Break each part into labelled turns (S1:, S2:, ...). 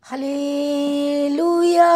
S1: Hallelujah.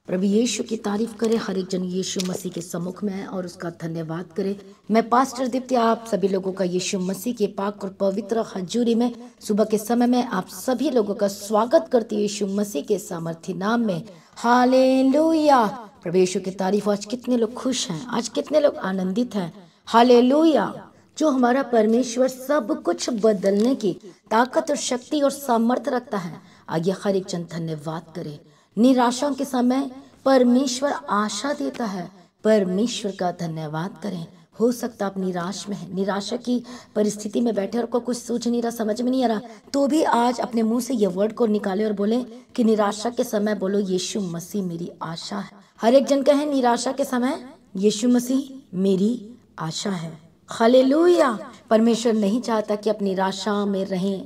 S1: प्रभु यीशु की तारीफ करे। हर एक जन यीशु मसीह के सम्मुख में है और उसका धन्यवाद करे। मैं पास्टर दीप्ति आप सभी लोगों का यीशु मसीह के पाक और पवित्र हजूरी में सुबह के समय में आप सभी लोगों का स्वागत करती हूँ यीशु मसीह के सामर्थी नाम में। हालेलुया। प्रभु यीशु की तारीफ। आज कितने लोग खुश हैं, आज कितने लोग आनंदित हैं। हालेलुया। जो हमारा परमेश्वर सब कुछ बदलने की ताकत और शक्ति और सामर्थ्य रखता है, आगे हर एक जन धन्यवाद करे। निराशाओं के समय परमेश्वर आशा देता है, परमेश्वर का धन्यवाद करें। हो सकता आप निराश में है, निराशा की परिस्थिति में बैठे और को कुछ सोच नहीं रहा, समझ में नहीं आ रहा, तो भी आज अपने मुंह से ये वर्ड को निकाले और बोले कि निराशा के समय बोलो यीशु मसीह मेरी आशा है। हर एक जन कहे निराशा के समय यीशु मसीह मेरी आशा है। हालेलुया। परमेश्वर नहीं चाहता कि अपनी निराशा में रहें।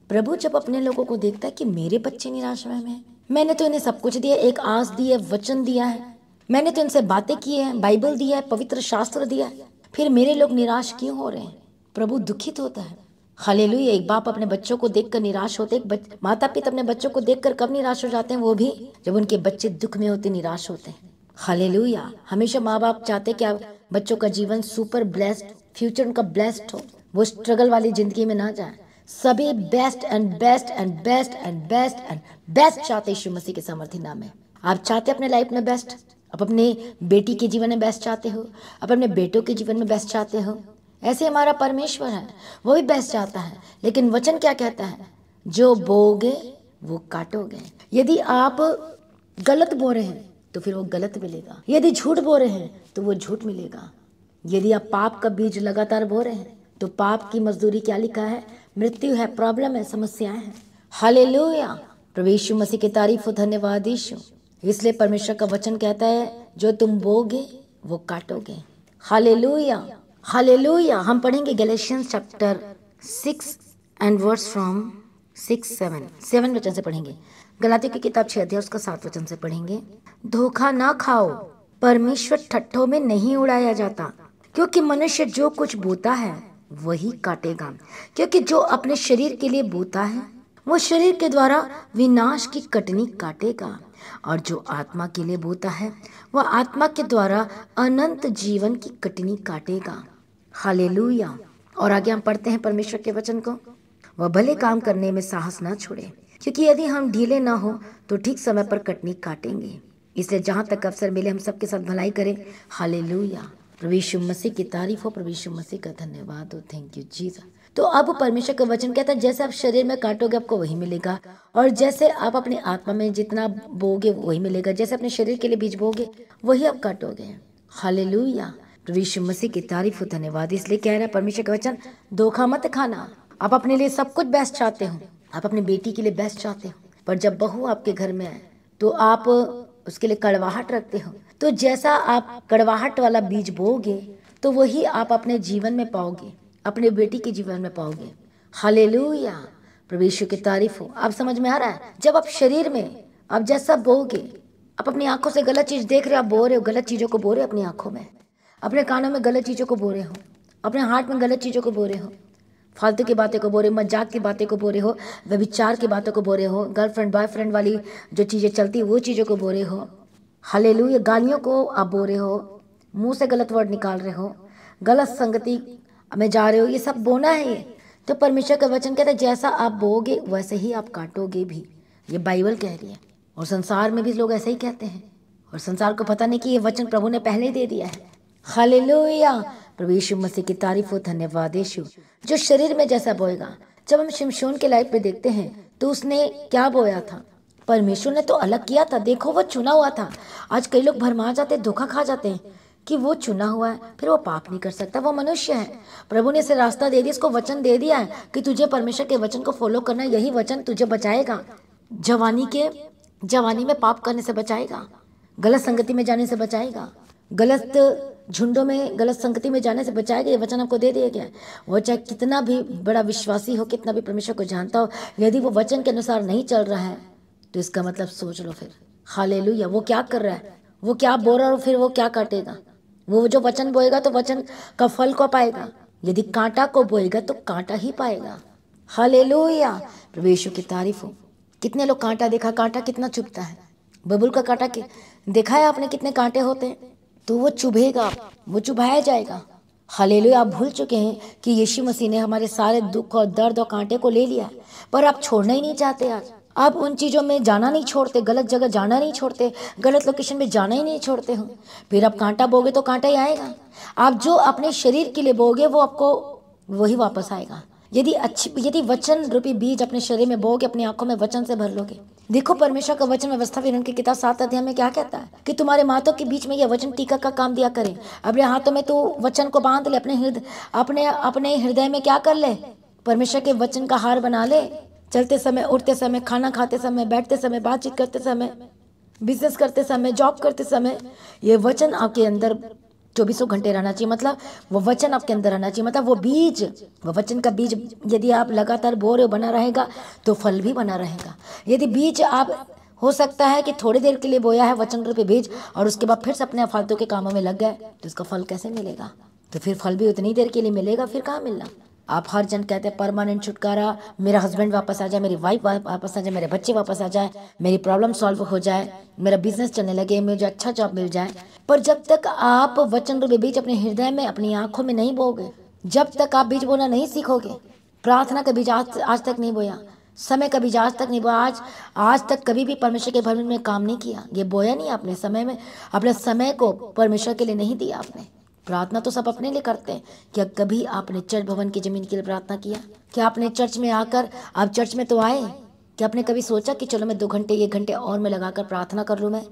S1: प्रभु जब अपने लोगों को देखता है कि मेरे बच्चे निराशा में हैं, मैंने तो इन्हें सब कुछ दिया, एक आस दी है, वचन दिया है, मैंने तो इनसे बातें की है, बाइबल दिया है, पवित्र शास्त्र दिया है, फिर मेरे लोग निराश क्यों हो रहे हैं? प्रभु दुखित होता है। हालेलुया। एक बाप अपने बच्चों को देखकर निराश होते, माता पिता अपने बच्चों को देखकर कब निराश हो जाते हैं? वो भी जब उनके बच्चे दुख में होते, निराश होते हैं। हालेलुया। हमेशा माँ बाप चाहते कि आप बच्चों का जीवन सुपर ब्लेस्ड, फ्यूचर उनका ब्लेस्ड हो, वो स्ट्रगल वाली जिंदगी में ना जाए। सभी best and best and best and best and best चाहते यीशु मसीह के सामर्थी नाम में। आप चाहते अपने लाइफ में बेस्ट, आप अपने बेटी के जीवन में बेस्ट चाहते हो, आप अपने बेटों के जीवन में बेस्ट चाहते हो। ऐसे हमारा परमेश्वर है, वो भी बेस्ट चाहता है। लेकिन वचन क्या कहता है? जो बोगे वो काटोगे। यदि आप गलत बो रहे हैं तो फिर वो गलत मिलेगा, यदि झूठ बो रहे हैं तो वो झूठ मिलेगा। यदि आप पाप का बीज लगातार बो रहे हैं तो पाप की मजदूरी क्या लिखा है? मृत्यु है, प्रॉब्लम है, समस्याएं हैं। हालेलुया। प्रभु यीशु मसीह की तारीफ हो, धन्यवाद यीशु। इसलिए परमेश्वर का वचन कहता है जो तुम बोगे वो काटोगे। हालेलुया। हालेलुया। हम पढ़ेंगे Galatians chapter 6 and verse from 7 वचन से पढ़ेंगे। गलातियों की किताब 6 अध्याय उसका 7 वचन से पढ़ेंगे। धोखा ना खाओ, परमेश्वर ठट्ठों में नहीं उड़ाया जाता, क्योंकि मनुष्य जो कुछ बोता है वही काटेगा। क्योंकि जो अपने शरीर के लिए बोता है वो शरीर के द्वारा विनाश की कटनी काटेगा, और जो आत्मा के लिए बोता है वह आत्मा के द्वारा अनंत जीवन की कटनी काटेगा। हालेलुया। और आगे हम पढ़ते हैं परमेश्वर के वचन को। वह भले काम करने में साहस ना छोड़े, क्योंकि यदि हम ढीले ना हो तो ठीक समय पर कटनी काटेंगे। इसलिए जहाँ तक अवसर मिले हम सबके साथ भलाई करें। हालेलुया। प्रभु यीशु मसीह की तारीफ हो, प्रभु यीशु मसीह का धन्यवाद हो। Thank you Jesus. तो अब परमेश्वर का वचन कहता है जैसे आप शरीर में काटोगे आपको वही मिलेगा, और जैसे आप अपनी आत्मा में जितना बोगे वही मिलेगा। जैसे अपने शरीर के लिए बीज बोगे वही आप काटोगे। हालेलुया। प्रभु यीशु मसीह की तारीफ हो, धन्यवाद। इसलिए कह रहा है परमेश्वर का वचन, धोखा मत खाना। आप अपने लिए सब कुछ बेस्ट चाहते हो, आप अपनी बेटी के लिए बेस्ट चाहते हो, पर जब बहू आपके घर में आए तो आप उसके लिए कड़वाहट रखते हो। तो जैसा आप कड़वाहट वाला बीज बोगे तो वही आप अपने जीवन में पाओगे, अपने बेटी के जीवन में पाओगे। हालेलुया। प्रभु यीशु की तारीफ हो। आप समझ में आ रहा है? जब आप शरीर में आप जैसा बोगे, आप अपनी आंखों से गलत चीज देख रहे हो, आप बो रहे हो, गलत चीजों को बो रहे हो अपनी आंखों में, अपने कानों में गलत चीजों को बो रहे हो, अपने हार्ट में गलत चीजों को बो रहे हो, फालतू की बातें को बो रहे हो, मजाक की बातें को बो रहे हो, व्यभिचार की बातों को बो रहे हो, गर्लफ्रेंड बॉयफ्रेंड वाली जो चीजें चलती है वो चीजों को बो रहे हो। हालेलुया। गालियों को आप बो रहे हो, मुंह से गलत वर्ड निकाल रहे हो, गलत संगति में जा रहे हो, ये सब बोना है। ये तो परमेश्वर का वचन कहता है जैसा आप बोगे वैसे ही आप काटोगे भी। ये बाइबल कह रही है, और संसार में भी लोग ऐसे ही कहते हैं, और संसार को पता नहीं कि ये वचन प्रभु ने पहले ही दे दिया है। हालेलुया। प्रभु यीशु मसीह की तारीफ हो, धन्यवाद यीशु। जो शरीर में जैसा बोएगा, जब हम शिमशोन के लाइफ में देखते हैं तो उसने क्या बोया था? परमेश्वर ने तो अलग किया था, देखो वो चुना हुआ था। आज कई लोग भरमा जाते, धोखा खा जाते हैं कि वो चुना हुआ है, फिर वो पाप नहीं कर सकता, वो मनुष्य है। प्रभु ने इसे रास्ता दे दिया, इसको वचन दे दिया है कि तुझे परमेश्वर के वचन को फॉलो करना, यही वचन तुझे बचाएगा, जवानी में पाप करने से बचाएगा, गलत संगति में जाने से बचाएगा, गलत झुंडों में गलत संगति में जाने से बचाएगा। ये वचन आपको दे दिया गया है। वो चाहे कितना भी बड़ा विश्वासी हो, कितना भी परमेश्वर को जानता हो, यदि वो वचन के अनुसार नहीं चल रहा है तो इसका मतलब सोच लो फिर। हालेलुया। वो क्या कर रहा है, वो क्या बो रहा है, और फिर वो क्या काटेगा? वो जो वचन बोएगा तो वचन का फल को पाएगा। यदि कांटा को बोएगा तो कांटा ही पाएगा। हालेलुया। प्रभु यीशु की तारीफ हो। कितने लोग कांटा देखा, कांटा कितना चुभता है, बबूल का कांटा देखा है आपने कितने कांटे होते हैं, तो वो चुभेगा, वो चुभाया जाएगा। हालेलुया। आप भूल चुके हैं कि यीशु मसीह ने हमारे सारे दुख और दर्द और कांटे को ले लिया, पर आप छोड़ना ही नहीं चाहते। आज आप उन चीज़ों में जाना नहीं छोड़ते, गलत जगह जाना नहीं छोड़ते, गलत लोकेशन में जाना ही नहीं छोड़ते हो। फिर आप कांटा बोगे तो कांटा ही आएगा। आप जो अपने शरीर के लिए बोगे वो आपको वही वापस आएगा। यदि वचन रूपी बीज अपने शरीर में बोगे, अपनी आंखों में वचन से भर लोगे। देखो परमेश्वर का वचन व्यवस्था विवरण की किताब 7 अध्याय में क्या कहता है कि तुम्हारे माथों के बीच में यह वचन टीका का काम दिया करे। अपने हाथों में तो वचन को बांध ले, अपने हृदय में क्या कर ले, परमेश्वर के वचन का हार बना ले। चलते समय, उठते समय, खाना खाते समय, बैठते समय, बातचीत करते समय, बिजनेस करते समय, जॉब करते समय, ये वचन आपके अंदर 24 घंटे रहना चाहिए। मतलब वो वचन आपके अंदर रहना चाहिए। मतलब वो वचन का बीज यदि आप लगातार बो रहे हो, बना रहेगा तो फल भी बना रहेगा। यदि बीज आप हो सकता है कि थोड़ी देर के लिए बोया है वचन रूपी बीज और उसके बाद फिर से अपने फालतू के कामों में लग गए, तो उसका फल कैसे मिलेगा? तो फिर फल भी उतनी देर के लिए मिलेगा, फिर कहाँ मिलना। आप हर जन कहते हैं परमानेंट छुटकारा, मेरा हस्बैंड वापस आ जाए, मेरी वाइफ वापस आ जाए, मेरे बच्चे वापस आ जाए, मेरी प्रॉब्लम सॉल्व हो जाए, मेरा बिजनेस चलने लगे, मुझे अच्छा जॉब मिल जाए। पर जब तक आप वचन रूपी बीज अपने हृदय में, अपनी आंखों में नहीं बोगे, जब तक आप बीज बोना नहीं सीखोगे, प्रार्थना का बीज आज तक नहीं बोया, समय का बीज आज तक नहीं बोया, आज तक कभी भी परमेश्वर के भवन में काम नहीं किया, ये बोया नहीं आपने समय में, अपने समय को परमेश्वर के लिए नहीं दिया आपने। प्रार्थना तो सब अपने लिए करते हैं। क्या कभी आपने चर्च भवन की जमीन के लिए प्रार्थना किया? क्या आपने चर्च में आकर, आप चर्च में तो आए, क्या आपने कभी सोचा कि चलो मैं 2 घंटे 1 घंटे और मैं लगाकर प्रार्थना कर लूँ? मैं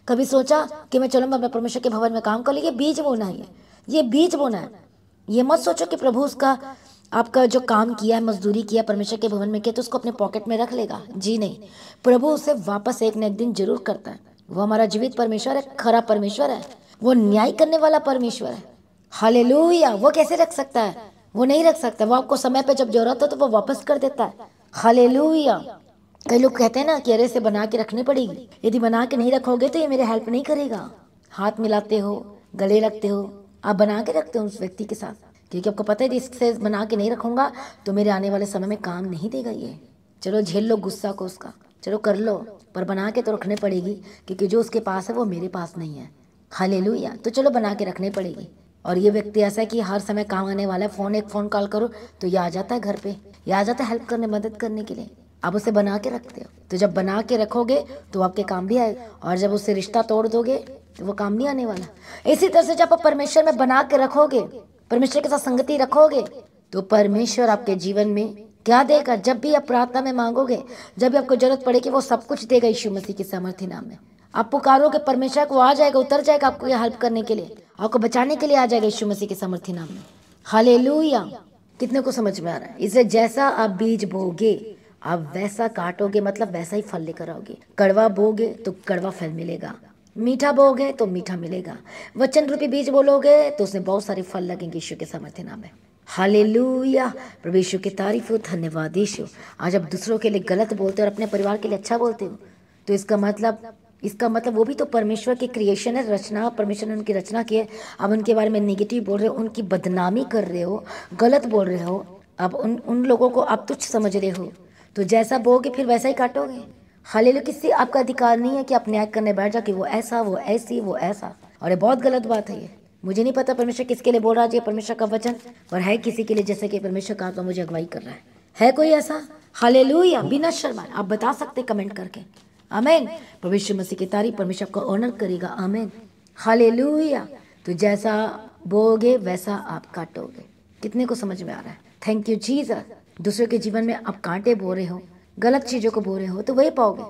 S1: कभी सोचा कि मैं चलो मैं परमेश्वर के भवन में काम कर लूँ? ये बीज बोना है, ये बीज बोना है। ये मत सोचो कि प्रभु उसका आपका जो काम किया है, मजदूरी किया, परमेश्वर के भवन में किया, तो उसको अपने पॉकेट में रख लेगा। जी नहीं, प्रभु उसे वापस एक न एक दिन जरूर करता है। वो हमारा जीवित परमेश्वर है, खरा परमेश्वर है, वो न्याय करने वाला परमेश्वर है। हालेलुया। वो कैसे रख सकता है? वो नहीं रख सकता। वो आपको समय पे जब जरूरत हो तो वो वापस कर देता है। हालेलुया। कई लोग कहते हैं ना कि अरे से बना के रखनी पड़ेगी, यदि बना के नहीं रखोगे तो ये मेरे हेल्प नहीं करेगा। हाथ मिलाते हो, गले लगते हो, आप बना के रखते हो उस व्यक्ति के साथ, क्योंकि आपको पता है इससे बना के नहीं रखूंगा तो मेरे आने वाले समय में काम नहीं देगा ये। चलो झेल लो गुस्सा को उसका, चलो कर लो, पर बना के तो रखनी पड़ेगी, क्योंकि जो उसके पास है वो मेरे पास नहीं है। हालेलुया। तो चलो बना के रखनी पड़ेगी। और ये व्यक्ति ऐसा है कि हर समय काम आने वाला है। एक फ़ोन कॉल करो तो ये आ जाता है घर पे, ये आ जाता है हेल्प करने, मदद करने के लिए। आप उसे बना के रखते हो, तो जब बना के रखोगे तो आपके काम भी आएगा, और जब उससे रिश्ता तोड़ दोगे तो वो काम नहीं आने वाला। इसी तरह से जब आप परमेश्वर में बना के रखोगे, परमेश्वर के साथ संगति रखोगे, तो परमेश्वर आपके जीवन में क्या देगा? जब भी आप प्रार्थना में मांगोगे, जब भी आपको जरूरत पड़ेगी, वो सब कुछ देगा यीशु मसीह के सामर्थ्य नाम में। आप पुकारोगे, परमेश्वर को आ जाएगा, उतर जाएगा आपको ये हेल्प करने के लिए, आपको बचाने के लिए आ जाएगा यीशु मसीह के सामर्थ्य नाम में। हालेलुया। कितने को समझ में आ रहा है? इसे जैसा आप बीज बोगे आप वैसा काटोगे, मतलब वैसा ही फल लेकर आओगे। कड़वा बोगे तो कड़वा फल मिलेगा, मीठा बोगे तो मीठा मिलेगा। वचन रूपी बीज बोलोगे तो उसमें बहुत सारे फल लगेंगे यीशु के सामर्थ्य नाम में। हालेलुया। प्रभु यीशु की तारीफ हो, धन्यवाद यीशु। आज आप दूसरों के लिए गलत बोलते हो और अपने परिवार के लिए अच्छा बोलते हो, तो इसका मतलब वो भी तो परमेश्वर की क्रिएशन है, रचना, परमेश्वर ने उनकी रचना की है। अब उनके बारे में नेगेटिव बोल रहे हो, उनकी बदनामी कर रहे हो, गलत बोल रहे हो, अब उन लोगों को आप तुच्छ समझ रहे हो, तो जैसा बोगे फिर वैसा ही काटोगे। हालेलुया। किसी आपका अधिकार नहीं है कि आप न्याय करने बैठ जाओ कि वो ऐसा, वो ऐसी, वो ऐसा। और ये बहुत गलत बात है। ये मुझे नहीं पता परमेश्वर किसके लिए बोल रहा है, परमेश्वर का वचन, और है किसी के लिए जैसे कि परमेश्वर का आत्मा मुझे अगुवाई कर रहा है कोई ऐसा? हालेलुया। बिना शर्मा आप बता सकते कमेंट करके। आमीन। परमेश्वर मसीह की तारीफ, परमेश्वर आपको ऑनर करेगा। आमीन। हालेलुया। तो जैसा बोगे वैसा आप काटोगे। कितने को समझ में आ रहा है? Thank you Jesus. दूसरों के जीवन में आप कांटे बो रहे हो, गलत चीज़ों को बो रहे हो, तो वही पाओगे।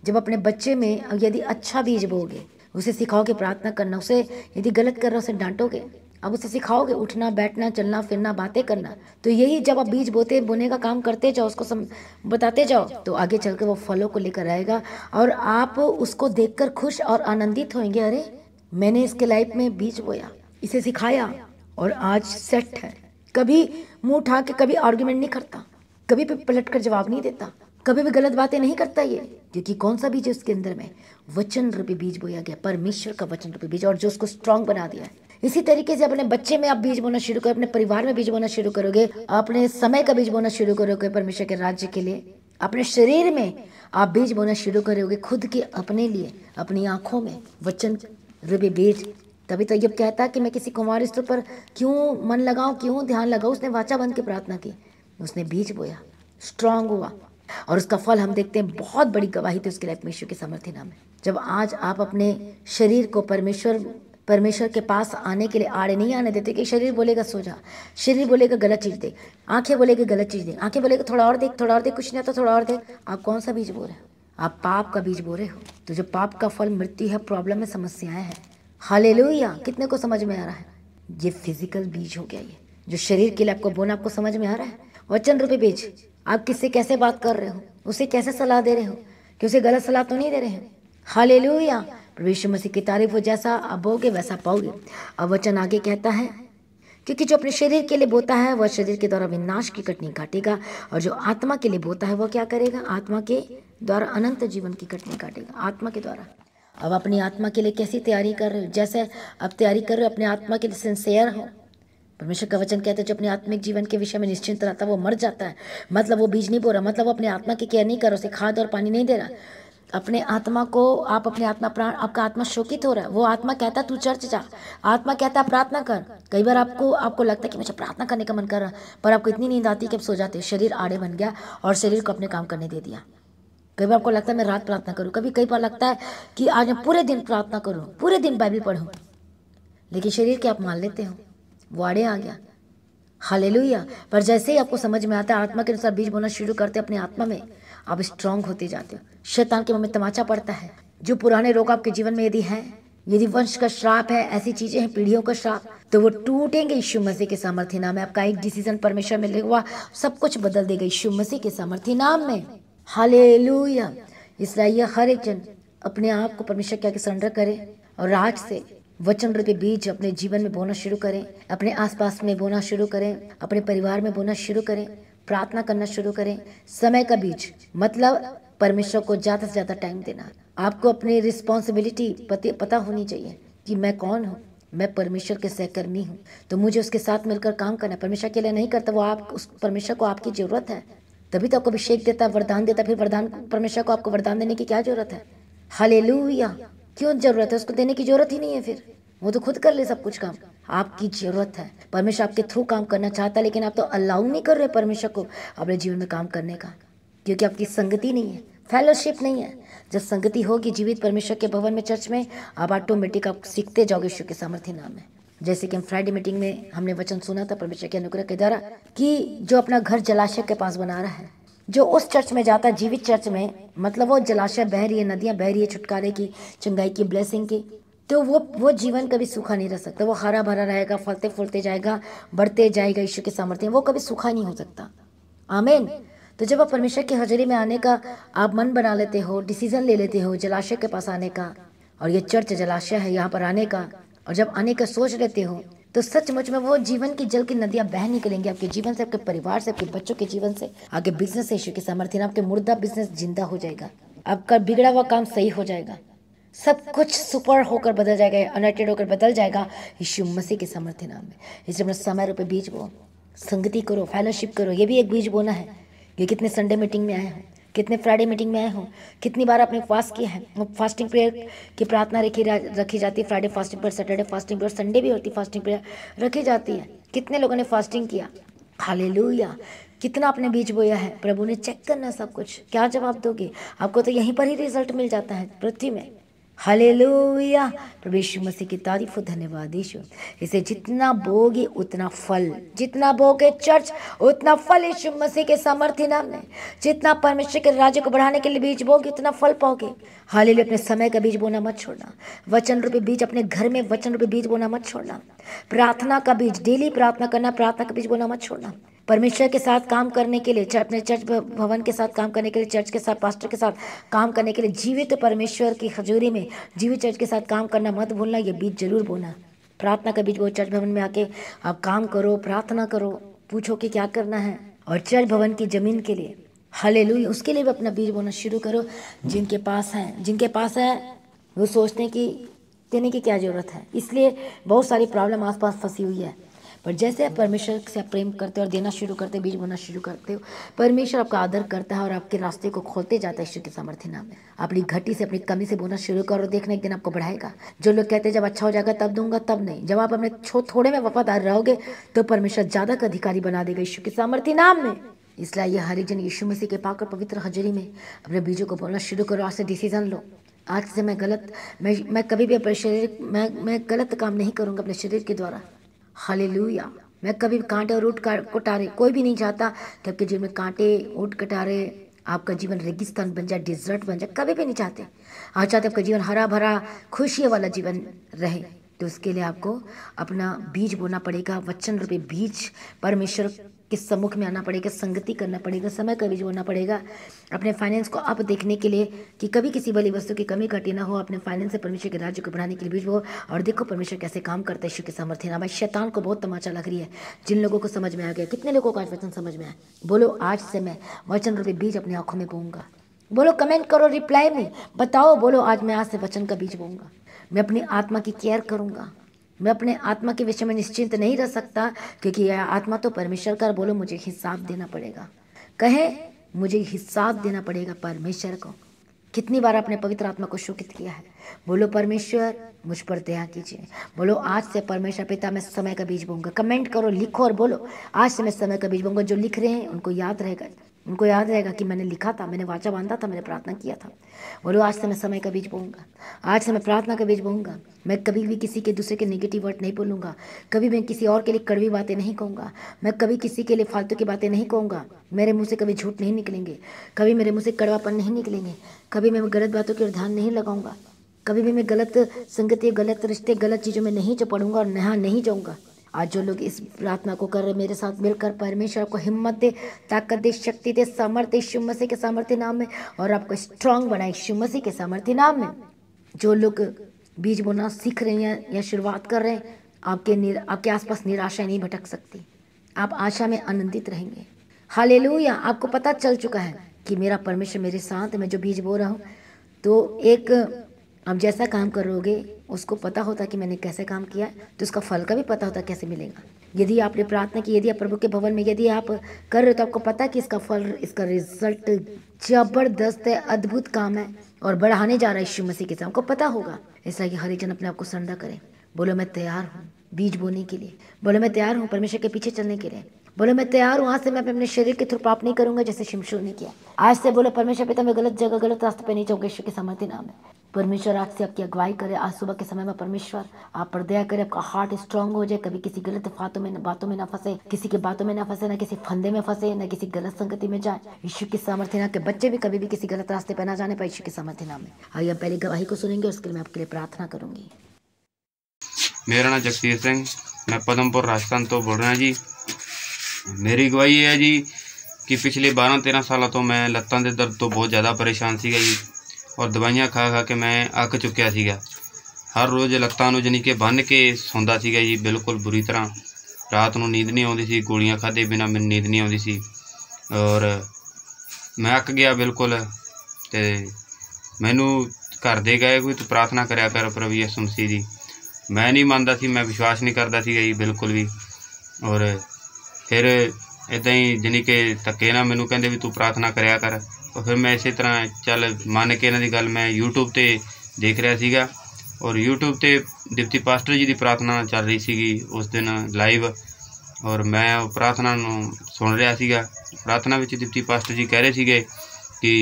S1: जब अपने बच्चे में यदि अच्छा बीज बोगे, उसे सिखाओगे प्रार्थना करना, उसे यदि गलत कर रहा उसे डांटोगे, अब उसे सिखाओगे उठना, बैठना, चलना फिरना, बातें करना, तो यही जब आप बीज बोने का काम करते जाओ, उसको बताते जाओ, तो आगे चल के वो फलों को लेकर आएगा और आप उसको देखकर खुश और आनंदित होंगे। अरे मैंने इसके लाइफ में बीज बोया, इसे सिखाया और आज सेट है। कभी मुंह उठा के कभी आर्ग्यूमेंट नहीं करता, कभी भी पलट कर जवाब नहीं देता, कभी भी गलत बातें नहीं करता ये, क्योंकि कौन सा बीज है उसके अंदर में? वचन रूपी बीज बोया गया, परमेश्वर का वचन रूपी बीज, और जो उसको स्ट्रांग बना दिया है। इसी तरीके से अपने बच्चे में आप बीज बोना शुरू करो, अपने परिवार में बीज बोना शुरू करोगे, अपने समय का बीज बोना शुरू करोगे परमेश्वर के राज्य के लिए, अपने शरीर में आप बीज बोना शुरू करोगे खुद के अपने लिए, अपनी आंखों में वचन रूपी बीज। तभी तो ये कहता है कि मैं किसी कुमार स्त्री पर क्यों मन लगाऊं, क्यों ध्यान लगाऊं। उसने वाचा बन के प्रार्थना की, उसने बीज बोया, स्ट्रांग हुआ, और उसका फल हम देखते हैं। बहुत बड़ी गवाही थी उसके लाइफ में, ईश्वर के सामर्थ्य नाम है। जब आज आप अपने शरीर को परमेश्वर के पास आने के लिए आड़े नहीं आने देते कि शरीर बोलेगा सो जा, शरीर बोलेगा गलत चीज़ दे, आंखें बोलेगी गलत चीज़ दे, आंखें बोलेगा थोड़ा और देख, थोड़ा और देख, कुछ नहीं आता थोड़ा और देख। आप कौन सा बीज बो रहे हो? आप पाप का बीज बो रहे हो। तो जो पाप का फल मृत्यु है, प्रॉब्लम है, समस्याएं हैं। हालेलुया, कितने को समझ में आ रहा है? ये फिजिकल बीज हो गया। ये जो शरीर के लिए आपको बोना, आपको समझ में आ रहा है? वचन रूपी बीज। आप किससे कैसे बात कर रहे हो, उसे कैसे सलाह दे रहे हो, कि उसे गलत सलाह तो नहीं दे रहे हैं। हालेलुया, प्रभु यीशु मसीह की तारीफ हो। जैसा आप बोगे वैसा पाओगे। अब वचन आगे कहता है, क्योंकि जो अपने शरीर के लिए बोता है वह शरीर के द्वारा विनाश की कटनी काटेगा, और जो आत्मा के लिए बोता है वह क्या करेगा? आत्मा के द्वारा अनंत जीवन की कटनी काटेगा, आत्मा के द्वारा। अब अपनी आत्मा के लिए कैसी तैयारी कर रहे हो? जैसे अब तैयारी कर रहे हो अपने आत्मा के लिए, सिंसियर हो। परमेश्वर का वचन कहता है जो अपने आत्मिक जीवन के विषय में निश्चिंत रहता है वो मर जाता है। मतलब वो बीज नहीं बो रहा, मतलब वो अपने आत्मा की केयर नहीं कर रहा, उसे खाद और पानी नहीं दे रहा। अपने आत्मा को आप, अपने आत्मा प्राण, आपका आत्मा शोकित हो रहा है। वो आत्मा कहता है तू चर्च जा, आत्मा कहता है प्रार्थना कर। कई बार आपको लगता है कि मुझे प्रार्थना करने का मन कर रहा है, पर आपको इतनी नींद आती है कि आप सो जाते हैं। शरीर आड़े बन गया और शरीर को अपने काम करने दे दिया। कई बार आपको लगता है मैं रात प्रार्थना करूँ, कई बार लगता है कि आज मैं पूरे दिन प्रार्थना करूँ, पूरे दिन बाइबल पढ़ूँ, लेकिन शरीर के आप मान लेते हो, वो आड़े आ गया। हालेलुया। पर जैसे ही आपको समझ में आता है, आत्मा के अनुसार बीज बोना शुरू करते अपने आत्मा में, आप स्ट्रांग होते जाते हो। शैतान के मुंह में तमाचा पड़ता है। जो पुराने रोग आपके जीवन में यदि हैं, यदि वंश का श्राप है, ऐसी चीजें हैं, पीढ़ियों का श्राप, तो वो टूटेंगे यीशु मसीह के सामर्थ्य नाम में। आपका एक डिसीजन परमेश्वर में लिखवा सब कुछ बदल देगा यीशु मसीह के सामर्थ्य नाम में। हालेलुया। इसलिए हर एक जन अपने आप को परमेश्वर के आगे सरेंडर करे, और आज से वचन रूपी बीज अपने जीवन में बोना शुरू करें, अपने आसपास में बोना शुरू करें, अपने परिवार में बोना शुरू करें, प्रार्थना करना शुरू करें। समय का बीज मतलब परमेश्वर को ज़्यादा से ज़्यादा टाइम देना। आपको अपनी रिस्पॉन्सिबिलिटी पता होनी चाहिए कि मैं कौन हूँ। मैं परमेश्वर के सहकर्मी हूँ, तो मुझे उसके साथ मिलकर काम करना है। परमेश्वर के लिए नहीं करता, वो आप उस परमेश्वर को आपकी ज़रूरत है, तभी तो आपको अभिषेक देता है, वरदान देता है। फिर वरदान, परमेश्वर को आपको वरदान देने की क्या जरूरत है? हालेलुया। क्यों जरूरत है? उसको देने की जरूरत ही नहीं है, फिर वो तो खुद कर ले सब कुछ काम। आपकी जरूरत है, परमेश्वर आपके थ्रू काम करना चाहता है, लेकिन आप तो अलाउ नहीं कर रहे परमेश्वर को अपने जीवन में काम करने का, क्योंकि आपकी संगति नहीं है, फेलोशिप नहीं है। जब संगति होगी जीवित परमेश्वर के भवन में, चर्च में, आप ऑटोमेटिक आप सीखते जाओगे ईश्वर के सामर्थ्य नाम में। जैसे कि हम फ्राइडे मीटिंग में हमने वचन सुना था परमेश्वर के अनुग्रह के द्वारा, कि जो अपना घर जलाशय के पास बना रहा है, जो उस चर्च में जाता है, जीवित चर्च में, मतलब वो जलाशय बह रही है, नदियाँ बह रही है छुटकारे की, चंगाई की, ब्लेसिंग की, तो वो जीवन कभी सूखा नहीं रह सकता। वो हरा भरा रहेगा, फलते फूलते जाएगा, बढ़ते जाएगा ईश्वर के सामर्थ्य, वो कभी सूखा नहीं हो सकता। आमीन। तो जब आप परमेश्वर की हाजिरी में आने का आप मन बना लेते हो, डिसीजन ले लेते हो जलाशय के पास आने का, और ये चर्च जलाशय है यहाँ पर आने का, और जब आने का सोच लेते हो, तो सचमुच में वो जीवन की जल की नदियाँ बह निकलेंगी आपके जीवन से, आपके परिवार से, आपके बच्चों के जीवन से, आपके बिजनेस से ईश्वर के सामर्थ्य। आपके मुर्दा बिजनेस जिंदा हो जाएगा, आपका बिगड़ा हुआ काम सही हो जाएगा, सब कुछ सुपर होकर बदल जाएगा, अनर्टेड होकर बदल जाएगा यीशु मसीह के सामर्थ्य नाम में। इसलिए अपना समय रूपे बीज बो, संगति करो, फेलोशिप करो। ये भी एक बीज बोना है। ये कितने संडे मीटिंग में आए हो, कितने फ्राइडे मीटिंग में आए हो, कितनी बार आपने उपवास किया है। फास्टिंग प्रेयर की प्रार्थना रखी जाती है। Friday fasting prayer, Saturday fasting prayer, Sunday भी होती फास्टिंग प्रेयर रखी जाती है। कितने लोगों ने फास्टिंग किया? हालेलुया। कितना आपने बीज बोया है? प्रभु ने चेक करना सब कुछ। क्या जवाब दोगे? आपको तो यहीं पर ही रिजल्ट मिल जाता है पृथ्वी में। हालेलुया। प्रभु यीशु मसीह की तारीफ हो, धन्यवाद यीशु। इसे जितना बोगे उतना फल, जितना बोगे चर्च उतना फल यीशु मसीह के सामर्थ्य नाम में। जितना परमेश्वर के राज्य को बढ़ाने के लिए बीज बोगे उतना फल पाओगे। हालेलुया। अपने समय का बीज बोना मत छोड़ना। वचन रूपी बीज अपने घर में, वचन रूपी बीज बोना मत छोड़ना। प्रार्थना का बीज, डेली प्रार्थना करना, प्रार्थना का बीज बोना मत छोड़ना। परमेश्वर के साथ काम करने के लिए, अपने चर्च भवन के साथ काम करने के लिए, चर्च के साथ, पास्टर के साथ काम करने के लिए, जीवित परमेश्वर की हजूरी में जीवित चर्च के साथ काम करना मत भूलना। ये बीज जरूर बोना। प्रार्थना का बीज वो, चर्च भवन में आके आप काम करो, प्रार्थना करो, पूछो कि क्या करना है, और चर्च भवन की जमीन के लिए, हालेलुया, उसके लिए भी अपना बीज बोना शुरू करो। जिनके पास है वो सोचते हैं कि देने की क्या जरूरत है, इसलिए बहुत सारी प्रॉब्लम आसपास फंसी हुई है। पर जैसे आप परमेश्वर से आप प्रेम करते हो और देना शुरू करते हो, बीज बोना शुरू करते हो, परमेश्वर आपका आदर करता है और आपके रास्ते को खोलते जाता है यीशु के सामर्थ्य नाम में। अपनी घटी से अपनी कमी से बोना शुरू करो, देखना एक दिन आपको बढ़ाएगा। जो लोग कहते हैं जब अच्छा हो जाएगा तब दूंगा, तब नहीं। जब आप अपने थोड़े में वफादार रहोगे तो परमेश्वर ज्यादा का अधिकारी बना देगा यीशु के सामर्थ्य नाम में। इसलिए ये हर एक जन यीशु मसीह के पाक और पवित्र हजूरी में अपने बीजों को बोलना शुरू करो। आज से डिसीजन लो, आज से मैं कभी भी अपने शरीर मैं गलत काम नहीं करूंगा अपने शरीर के द्वारा। हालेलुया। मैं कभी कांटे और ऊँट कटारे, कोई भी नहीं चाहता कि आपके जीवन में कांटे ऊँट कटारे आपका जीवन रेगिस्तान बन जाए, डिजर्ट बन जाए, कभी भी नहीं चाहते। आज चाहते आपका जीवन हरा भरा खुशियों वाला जीवन रहे। तो उसके लिए आपको अपना बीज बोना पड़ेगा, वचन रूपी बीज। परमेश्वर के सम्मुख में आना पड़ेगा, संगति करना पड़ेगा, समय का बीज बोना पड़ेगा। अपने फाइनेंस को अप देखने के लिए कि कभी किसी बड़ी वस्तु की कमी घटी ना हो, अपने फाइनेंस से परमेश्वर के राज्य को बढ़ाने के लिए बीज बो। और देखो परमेश्वर कैसे काम करता है यीशु के सामर्थ्य नाम। शैतान को बहुत तमाचा लग रही है। जिन लोगों को समझ में आ गया, कितने लोगों को आज वचन समझ में आया, बोलो आज से मैं वचन रूपी बीज अपनी आंखों में बोऊंगा। बोलो, कमेंट करो, रिप्लाई में बताओ, बोलो आज मैं आज से वचन का बीज बोऊंगा। मैं अपनी आत्मा की केयर करूंगा। मैं अपने आत्मा के विषय में निश्चिंत नहीं रह सकता, क्योंकि यह आत्मा तो परमेश्वर का। बोलो, मुझे हिसाब देना पड़ेगा। कहे, मुझे हिसाब देना पड़ेगा परमेश्वर को। कितनी बार आपने पवित्र आत्मा को शोकित किया है? बोलो, परमेश्वर मुझ पर दया कीजिए। बोलो, आज से परमेश्वर पिता मैं समय का बीज बोऊंगा। कमेंट करो, लिखो और बोलो, आज से मैं समय का बीज बोऊंगा। जो लिख रहे हैं उनको याद रहेगा कि मैंने लिखा था, मैंने वाचा बांधा था, मैंने प्रार्थना किया था। बोलो, आज से मैं समय का बीज बोऊंगा, आज से मैं प्रार्थना का बीज बोऊंगा। मैं कभी भी किसी के दूसरे के नेगेटिव वर्ड नहीं बोलूंगा। कभी मैं किसी और के लिए कड़वी बातें नहीं कहूँगा। मैं कभी किसी के लिए फालतू की बातें नहीं कहूँगा। मेरे मुंह से कभी झूठ नहीं निकलेंगे, कभी मेरे मुंह से कड़वापन नहीं निकलेंगे, कभी मैं गलत बातों की ओर ध्यान नहीं लगाऊंगा, कभी भी मैं गलत संगति, गलत रिश्ते, गलत चीज़ों में नहीं पड़ूंगा और नहीं जाऊंगा। आज जो लोग इस प्रार्थना को कर रहे मेरे साथ मिलकर, परमेश्वर को हिम्मत दे, ताकत दे, शक्ति दे, सामर्थ्य यीशु मसीह के सामर्थ्य नाम में, और आपको स्ट्रांग बनाए यीशु मसीह के सामर्थ्य नाम में। जो लोग बीज बोना सीख रहे हैं या शुरुआत कर रहे हैं, आपके आसपास निराशा नहीं भटक सकती। आप आशा में आनंदित रहेंगे। हालेलुया। आपको पता चल चुका है कि मेरा परमेश्वर मेरे साथ, मैं जो बीज बो रहा हूँ, तो एक आप जैसा काम करोगे उसको पता होता कि मैंने कैसे काम किया, तो उसका फल का भी पता होता कैसे मिलेगा। यदि आपने प्रार्थना की, यदि आप प्रभु के भवन में यदि आप कर रहे हो, तो आपको पता है कि इसका फल, इसका रिजल्ट जबरदस्त है, अद्भुत काम है और बढ़ाने जा रहा है यीशु मसीह के साथ, आपको पता होगा। इसलिए कि हर एक जन अपने आप को सरेंडर करे। बोलो, मैं तैयार हूँ बीज बोने के लिए। बोलो, मैं तैयार हूँ परमेश्वर के पीछे चलने के लिए। बोलो, मैं तैयार हूँ। आज से मैं अपने शरीर के थ्रू पाप नहीं करूंगा जैसे शिमशोन ने किया। आज से बोलो, परमेश्वर पिता मैं गलत जगह, गलत रास्ते पे नहीं जाऊंगा यीशु के सामर्थ्य नाम में। परमेश्वर आज से आपकी अगुवाई करे। आज सुबह के समय में परमेश्वर आप पर दया करे, आपका हार्ट स्ट्रांग हो जाए, कभी किसी गलत बातों में ना फंसे, किसी की बातों में ना फंसे, ना किसी फंदे में फंसे, ना किसी गलत संगति में जाए यीशु के सामर्थ्य नाम के। बच्चे भी कभी भी किसी गलत रास्ते पर ना जाने पाए यीशु के सामर्थ्य नाम में। आइए हम पहले गवाही को सुनेंगे, उसके लिए मैं आपके लिए प्रार्थना करूंगी।
S2: मेरा नाम जगसीर सिंह, मैं पदमपुर राजस्थान तो बोल रहा जी। मेरी गवाही है जी कि पिछले 12-13 सालों तो मैं ਲੱਤਾਂ ਦੇ दर्द तो बहुत ज़्यादा परेशान ਸੀਗਾ जी, और ਦਵਾਈਆਂ ਖਾ ਕੇ ਮੈਂ ਅੱਕ ਚੁੱਕਿਆ ਸੀਗਾ। ਹਰ ਰੋਜ਼ ਲੱਤਾਂ ਨੂੰ ਜਾਨੀ ਕਿ ਬੰਨ੍ਹ ਕੇ ਸੌਂਦਾ ਸੀਗਾ ਜੀ, ਬਿਲਕੁਲ ਬੁਰੀ ਤਰ੍ਹਾਂ। ਰਾਤ ਨੂੰ ਨੀਂਦ ਨਹੀਂ ਆਉਂਦੀ ਸੀ, ਗੋਲੀਆਂ ਖਾਧੇ ਬਿਨਾਂ ਮੈਨੂੰ ਨੀਂਦ ਨਹੀਂ ਆਉਂਦੀ ਸੀ, ਔਰ ਮੈਂ ਅੱਕ ਗਿਆ ਬਿਲਕੁਲ। ਤੇ ਮੈਨੂੰ ਘਰ ਦੇ ਗਏ ਕੋਈ ਤੂੰ ਪ੍ਰਾਰਥਨਾ ਕਰਿਆ ਕਰ ਪ੍ਰਭੂ ਯਿਸੂ ਮਸੀਹ ਦੀ। मैं नहीं मानता सी, मैं विश्वास नहीं करता सी जी बिल्कुल भी। और फिर इदा ही जानी कि धक्के ना मैनू कहते भी तू प्रार्थना कराया कर। तो फिर मैं इस तरह चल मन के इन्हां दी गल मैं यूट्यूब ते देख रहा सीगा, और यूट्यूब ते डिप्टी पास्टर जी की प्रार्थना चल रही सी उस दिन लाइव, और मैं प्रार्थना नूं सुन रहा सीगा। प्रार्थना विच डिप्टी पास्टर जी कह रहे सीगे कि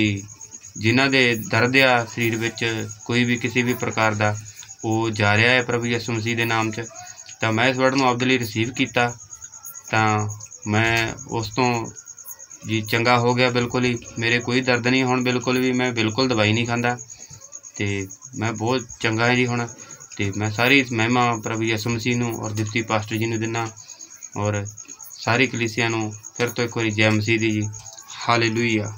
S2: जिन्हां दे दर्द आ शरीर विच कोई भी किसी भी प्रकार का वो जा रहा है प्रभु यीशु मसीह के नाम च। तो मैं इस वर्ड में आपके लिए रिसीव किया, तो मैं उस तो जी चंगा हो गया बिल्कुल ही। मेरे कोई दर्द नहीं हुण बिल्कुल भी, मैं बिल्कुल दवाई नहीं खाता, तो मैं बहुत चंगा है जी हुण। तो मैं सारी महिमा प्रभु यीशु मसीह नूं और डिप्टी पास्टर जी नूं दिना, और सारी कलीसिया नूं फिर तो एक बार जय मसीह दी जी। हालेलुया।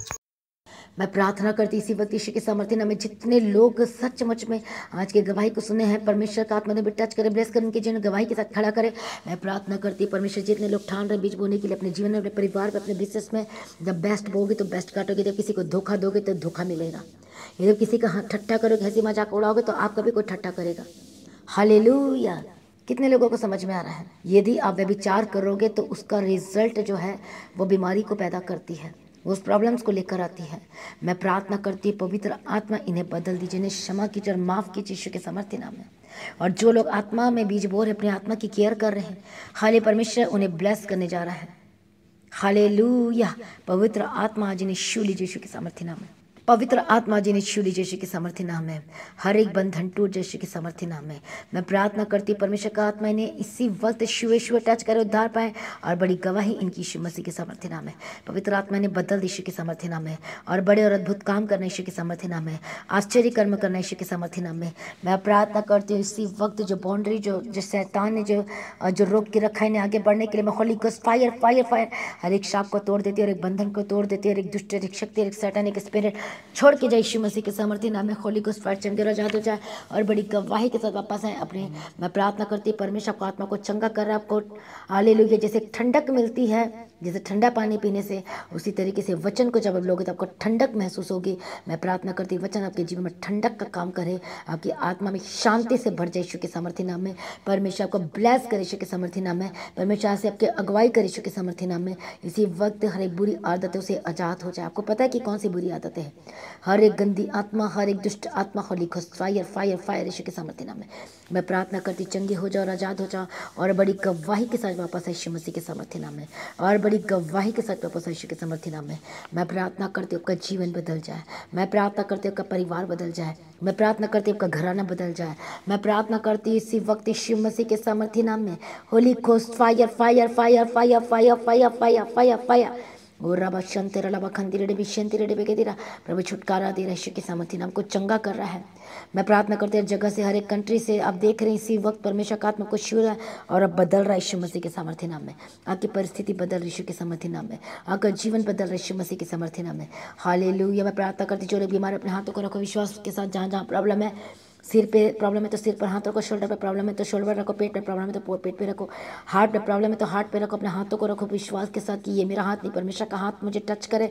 S1: मैं प्रार्थना करती इसी वक्त यीशु के सामर्थ्य नाम में जितने लोग सचमुच में आज के गवाही को सुने हैं, परमेश्वर का आत्मा ने भी टच करे, ब्लेस कर उनके जीवन गवाही के साथ खड़ा करे। मैं प्रार्थना करती परमेश्वर जितने लोग ठान रहे बीज बोने के लिए अपने जीवन में, अपने परिवार में, अपने बिजनेस में, जब बेस्ट बोगे तो बेस्ट काटोगे, जब किसी को धोखा दोगे तो धोखा मिलेगा। जब किसी का ठट्ठा करोगे, हंसी मजाक उड़ाओगे तो आपका भी कोई ठट्ठा करेगा। हालेलुया। कितने लोगों को समझ में आ रहा है? यदि आप व्यभिचार करोगे तो उसका रिजल्ट जो है वो बीमारी को पैदा करती है, वो उस प्रॉब्लम्स को लेकर आती है। मैं प्रार्थना करती हूँ पवित्र आत्मा इन्हें बदल दीजिए, इन्हें क्षमा कीजिए और माफ़ कीजिए यीशु के समर्थी नाम में। और जो लोग आत्मा में बीज बो रहे, अपनी आत्मा की केयर कर रहे हैं, हाले परमेश्वर उन्हें ब्लेस करने जा रहा है। हालेलुया। पवित्र आत्मा आज इन्हें छू लीजिए यीशु के सामर्थ्य नाम में। पवित्र आत्मा जी ने छू लीजिए यीशु के सामर्थ्य नाम में। हर एक बंधन टूट जाए यीशु के सामर्थ्य नाम में। मैं प्रार्थना करती हूँ परमेश्वर का आत्मा इन्हें इसी वक्त छुए टच करे, उद्धार पाए और बड़ी गवाही इनकी यीशु मसीह के सामर्थ्य नाम है। पवित्र आत्मा ने बदल दी यीशु के सामर्थ्य नाम है और बड़े और अद्भुत काम करना यीशु के सामर्थ्य नाम है। आश्चर्य कर्म करना यीशु के सामर्थ्य नाम में। मैं प्रार्थना करती हूँ इसी वक्त जो बाउंड्री जो शैतान ने जो रोक के रखा है इन्हें आगे बढ़ने के लिए, मैं Holy Ghost fire fire fire हर एक शाप को तोड़ देती है और एक बंधन को तोड़ देती है और एक दुष्ट एक शक्ति एक सैतानिक स्पिरिट छोड़ के जाए यीशु मसीह के सामर्थ्य नाम में। होली गोस्ट फायर चंगे आजाद हो जाए और बड़ी गवाही के साथ वापस आए अपने। मैं प्रार्थना करती हूँ परमेश्वर आपको आत्मा को चंगा कर रहा है, आपको हालेलुया। जैसे ठंडक मिलती है, जैसे ठंडा पानी पीने से, उसी तरीके से वचन को जब आप लोगे तो आपको ठंडक महसूस होगी। मैं प्रार्थना करती हूँ वचन आपके जीवन में ठंडक का काम करे, आपकी आत्मा में शांति से भर जाए यीशु के सामर्थ्य नाम में। परमेश्वर आपको ब्लेस करे यीशु के सामर्थ्य नाम में। परमेश्वर से आपके अगुवाई करे यीशु के सामर्थ्य नाम में। इसी वक्त हर एक बुरी आदतों से आजाद हो जाए। आपको पता है कि कौन सी बुरी आदतें हैं? हर एक गंदी आत्मा, हर एक दुष्ट आत्मा, Holy Ghost fire fire fire Yeshu के सामर्थ्य नाम में। मैं प्रार्थना करती चंगे हो जाओ और आजाद हो जाओ और बड़ी गवाही के साथ वापस यीशु मसीह के सामर्थ्य नाम में, और बड़ी गवाही के साथ वापस यीशु के सामर्थ्य नाम में। मैं प्रार्थना करती हूँ आपका जीवन बदल जाए। मैं प्रार्थना करती हूँ आपका परिवार बदल जाए। मैं प्रार्थना करती हूँ आपका घराना बदल जाए। मैं प्रार्थना करती हूँ इसी वक्त यीशु मसीह के सामर्थ्य नाम में। Holi Ghost fire fire fire fire fire fire fire fire fire और रबा शंते रबा खंती रेडे भी शंती रेडे बेगे तेरा प्रभु छुटकारा दे रहा है यीशु के सामर्थ्य नाम को चंगा कर रहा है। मैं प्रार्थना करते हर जगह से, हर एक कंट्री से आप देख रहे हैं इसी वक्त परमेश्वर का आत्मा को छू रहा है और अब बदल रहा है यीशु मसीह के सामर्थ्य नाम में। आपकी परिस्थिति बदल रही यीशु के सामर्थ्य नाम में। आपका जीवन बदल रहा है यीशु मसीह के सामर्थ्य नाम में। हालेलुया। मैं प्रार्थना करती जो लोग बीमार अपने हाथों को रखो विश्वास के साथ। जहाँ जहाँ प्रॉब्लम है, सिर पे प्रॉब्लम है तो सिर पर हाथ रखो, शोल्डर पे प्रॉब्लम है तो शोल्डर रखो, पेट पे प्रॉब्लम है तो पेट पे रखो, हार्ट पे प्रॉब्लम है तो हार्ट पे रखो। अपने हाथों को रखो विश्वास के साथ कि ये मेरा हाथ नहीं, परमेश्वर का हाथ मुझे टच करे।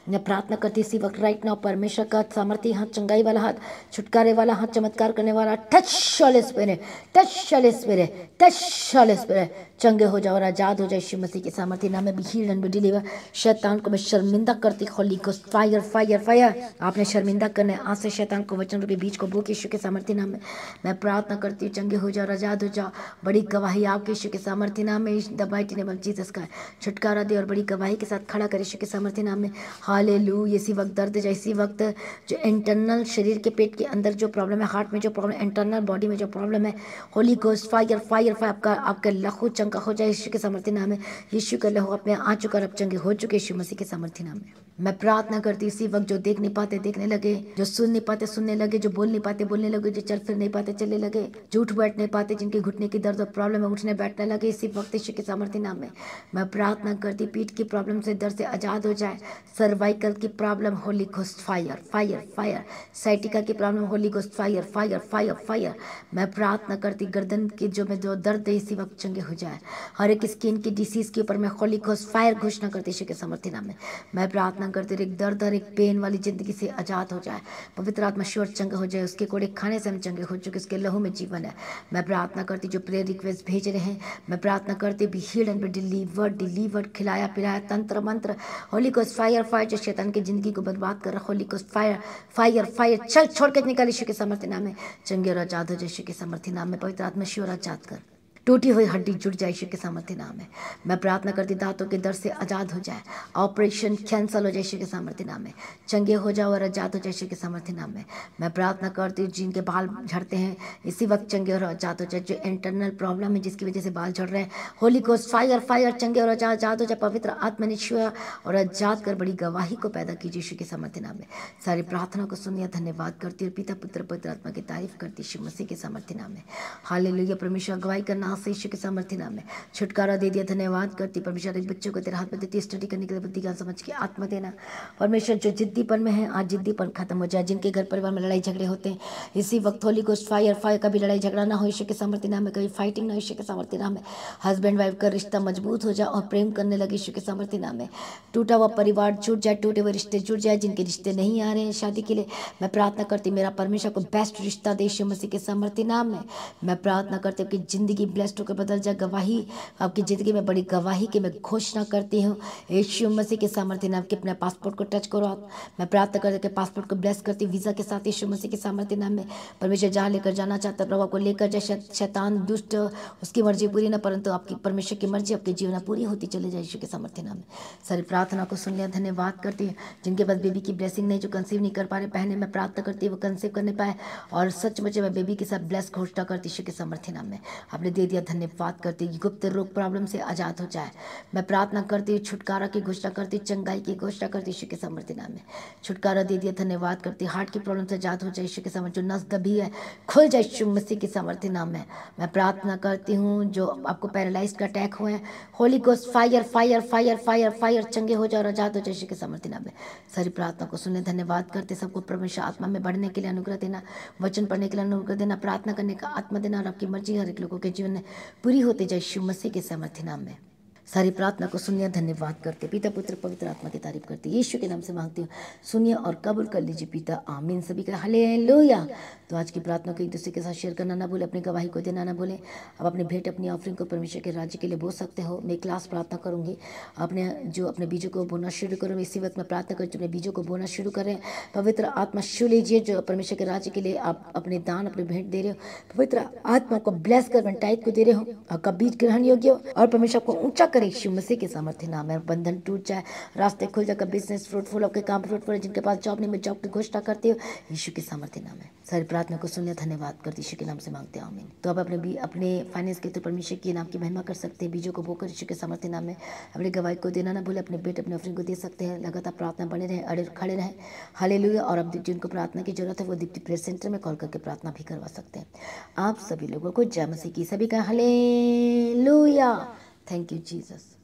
S1: मैं प्रार्थना करती इसी वक्त राइट नाउ परमेश्वर का सामर्थ्य हाथ, चंगाई वाला हाथ, छुटकारे वाला हाथ, चमत्कार करने वाला touch Holy Spirit, touch Holy Spirit, touch Holy Spirit. चंगे हो जाओ और आजाद हो जाए यीशु मसीह के सामर्थ्य नाम में। Be healed and B deliver. शैतान को मैं शर्मिंदा करती Holi Ghost fire fire fire. आपने शर्मिंदा करना है आज से शैतान को वचन रूपी बीज को बोक यीशु के सामर्थ्य नाम में। मैं प्रार्थना करती हूँ चंगे हो जाओ, आजाद हो जाओ। बड़ी गवाही आपके यीशु के सामर्थ्य नाम में। The mighty name of Jesus का छुटकारा दे और बड़ी गवाही के साथ खड़ा करे यीशु के सामर्थ्य नाम में। हालेलुया। इसी वक्त दर्द जाए, इसी वक्त जो इंटरनल शरीर के पेट के अंदर जो प्रॉब्लम है, हार्ट में जो प्रॉब्लम, इंटरनल बॉडी में जो प्रॉब्लम है, Holi Ghost fire fire fire आपका लहू चंगा हो जाए यीशु के सामर्थ्य नाम में। यीशु का लहू अपने आ चुका, अब चंगे हो चुके यीशु मसीह के सामर्थ्य नाम में। मैं प्रार्थना करती इसी वक्त जो देख नहीं पाते देखने लगे, जो सुन नहीं पाते सुनने लगे, जो बोल नहीं पाते बोलने लगे, जो चल फिर नहीं पाते चलने लगे, जो उठ बैठ नहीं पाते, जिनके घुटने की दर्द और प्रॉब्लम है उठने बैठने लगे, इसी वक्त यीशु के सामर्थ्य नाम में मैं प्रार्थना करती पीठ की प्रॉब्लम से, दर्द से आजाद हो जाए। सर्वाइकल की problem Holy Ghost fire fire fire. Sciatica की problem Holy Ghost fire fire fire fire. मैं प्रार्थना करती गर्दन की जो दर्द है इसी वक्त चंगे हो जाए। हर एक स्किन की डिसीज के ऊपर मैं होली गोस्ट फायर घोषणा करती यीशु के सामर्थ्य नाम में। मैं प्रार्थना करते एक दर्द और एक पेन वाली जिंदगी से आजाद हो जाए। पवित्र आत्मा श्योर चंगा हो जाए। उसके कोड़े खाने से हम चंगे हो चुके, उसके लहू में जीवन है। मैं प्रार्थना करती जो प्रेयर रिक्वेस्ट भेज रहे हैं, मैं प्रार्थना करती be healed and be delivered, खिलाया पिलाया तंत्र मंत्र होली गोस्ट फायर फायर जो शैतान की जिंदगी को बर्बाद कर रहा, Holi Ghost fire fire fire चल छोड़ के निकाल यीशु के सामर्थ्य नाम में। चंगे और आजाद हो जाए यीशु के सामर्थ्य नाम में। पवित्र आत्मा श्योर आजाद कर, टूटी हुई हड्डी जुड़ जाए यीशु के सामर्थ्य नाम में। मैं प्रार्थना करती दांतों के दर्द से आजाद हो जाए, ऑपरेशन कैंसल हो जाए यीशु के सामर्थ्य नाम में। चंगे हो जाओ और आजाद हो जाए यीशु के सामर्थ्य नाम में। मैं प्रार्थना करती हूँ जिनके बाल झड़ते हैं इसी वक्त चंगे और आजाद हो जाए। जो इंटरनल प्रॉब्लम है जिसकी वजह से बाल झड़ रहे हैं, होली गोस्ट फायर फायर चंगे और आजाद हो जाए। पवित्र आत्मा ने छुआ और आजाद कर बड़ी गवाही को पैदा कीजिए यीशु के सामर्थ्य नाम में। सारी प्रार्थना को सुनिए, धन्यवाद करती हूँ। पिता पुत्र पवित्र आत्मा की तारीफ करती यीशु मसीह के सामर्थ्य नाम में। हालेलुया। परमेश्वर अगुवाई करना से यीशु के सामर्थ्य नाम में छुटकारा दे दिया। धन्यवाद करती परमेश्वर। एक बच्चों को तेरे हाथ में देती, स्टडी करने के लिए बुद्धि ज्ञान समझ के आत्मा देना। परमेश्वर जो जिद्दीपन में है आज जिद्दीपन खत्म हो जाए। जिनके घर परिवार में लड़ाई झगड़े होते हैं इसी वक्त होली गोस्ट फायर फायर। कभी लड़ाई झगड़ा ना हो यीशु के सामर्थ्य नाम में, कभी फाइटिंग ना हो यीशु के सामर्थ्य नाम में। हस्बैंड वाइफ का रिश्ता मजबूत हो जाए और प्रेम करने लगे यीशु के सामर्थ्य नाम में। टूटा हुआ परिवार जुड़ जाए, टूटे हुए रिश्ते जुड़ जाए। जिनके रिश्ते नहीं आ रहे हैं शादी के लिए, मैं प्रार्थना करती मेरा परमेश्वर को बेस्ट रिश्ता दे यीशु मसीह के सामर्थ्य नाम में। मैं प्रार्थना करती हूँ कि जिंदगी ब्लेस ब्लेस्ड होकर बदल जाए। गवाही आपकी ज़िंदगी में बड़ी गवाही की मैं घोषणा करती हूँ। यीशु मसीह के सामर्थ्य नाम के अपने पासपोर्ट को टच करो आप। मैं प्रार्थना करके पासपोर्ट को ब्लेस करती हूँ वीज़ा के साथ यीशु मसीह के सामर्थ्य नाम में। परमेश्वर जहाँ लेकर जाना चाहता है प्रभु आपको लेकर जाए। शैतान दुष्ट उसकी मर्जी पूरी ना, परंतु आपकी परमेश्वर की मर्जी आपके जीवन में पूरी होती चली जाए यीशु के सामर्थ्य नाम में। सारी प्रार्थना को सुन लिया, धन्यवाद करती हूँ। जिनके पास बेबी की ब्लेसिंग नहीं, जो कंसीव नहीं कर पा रहे पहले, मैं प्रार्थना करती हूँ वो कंसीव करने पाए और सच मुझे मैं बेबी के साथ ब्लेस घोषणा करती यीशु के सामर्थ्य नाम में। आपने दे दिया, धन्यवाद करती हूँ। गुप्त रोग प्रॉब्लम से आजाद हो जाए मैं प्रार्थना करती हूँ। छुटकारा की घोषणा करती, चंगाई की घोषणा करती यीशु के सामर्थ्य नाम में। छुटकारा दे दिया, धन्यवाद करती। हार्ट की प्रॉब्लम से आजाद हो जाए यीशु के सामर्थ्य। जो नस दबी है खुल जाए यीशु मसीह के सामर्थ्य नाम में। मैं प्रार्थना करती हूँ जो आपको पैरालाइज का अटैक हुए हैं, Holy Ghost fire fire fire fire fire चंगे हो जाए और आजाद हो जाए यीशु के सामर्थ्य नाम में। सारी प्रार्थना को सुनने धन्यवाद करते। सबको परमेश्वर आत्मा में बढ़ने के लिए अनुग्रह देना, वचन पढ़ने के लिए अनुग्रह देना, प्रार्थना करने का आत्मा देना और आपकी मर्जी हर एक लोगों के जीवन में पूरी होती जाए यीशु मसीह के सामर्थ्य नाम में। सारी प्रार्थना को सुनिए, धन्यवाद करते। पिता पुत्र पवित्र आत्मा की तारीफ करते यीशु के नाम से मांगती हूँ, सुनिए और कबूल कर लीजिए पिता, आमीन। सभी का हालेलुया। तो आज की प्रार्थना को एक दूसरे के साथ शेयर करना ना भूले, अपनी गवाही को देना ना भूले। अब अपने भेंट अपनी ऑफरिंग को परमेश्वर के राज्य के लिए बो सकते हो। मैं क्लास प्रार्थना करूंगी, अपने जो अपने बीजों को बोना शुरू करो। इसी वक्त मैं प्रार्थना करूँ जो अपने बीजों को बोना शुरू करें। पवित्र आत्मा छू लीजिए जो परमेश्वर के राज्य के लिए आप अपने दान अपने भेंट दे रहे हो। पवित्र आत्मा को ब्लेस कर टाइट को दे रहे हो, आपका बीज ग्रहण योग्य हो और परमेश्वर को ऊंचा करे यीशु मसीह के सामर्थ्य नाम है। बंधन टूट जाए, रास्ते खुल जाए, बिजनेस फ्रूटफुल, आपके काम फ्रूटफुल है। जिनके पास जॉब नहीं, मैं जॉब की घोषणा करती हूँ यीशु के सामर्थ्य नाम है। सारी प्रार्थना को सुनने धन्यवाद करती यीशु के नाम से मांगते हैं, आमीन। तो आप अपने फाइनेंस के तो परमेश्वर के नाम की महिमा कर सकते हैं। बीजों को बोकर यीशु के सामर्थ्य नाम में अपने गवाही को देना ना भूले। अपने बेटे अपने ऑफरिंग को दे सकते हैं। लगातार प्रार्थना बने रहे, अड़े खड़े रहें। हालेलुया। और अब जिनको प्रार्थना की जरूरत है वो दीप्ति प्रेयर सेंटर में कॉल करके प्रार्थना भी करवा सकते हैं। आप सभी लोगों को जय मसीह की। सभी का हालेलुया। Thank you Jesus.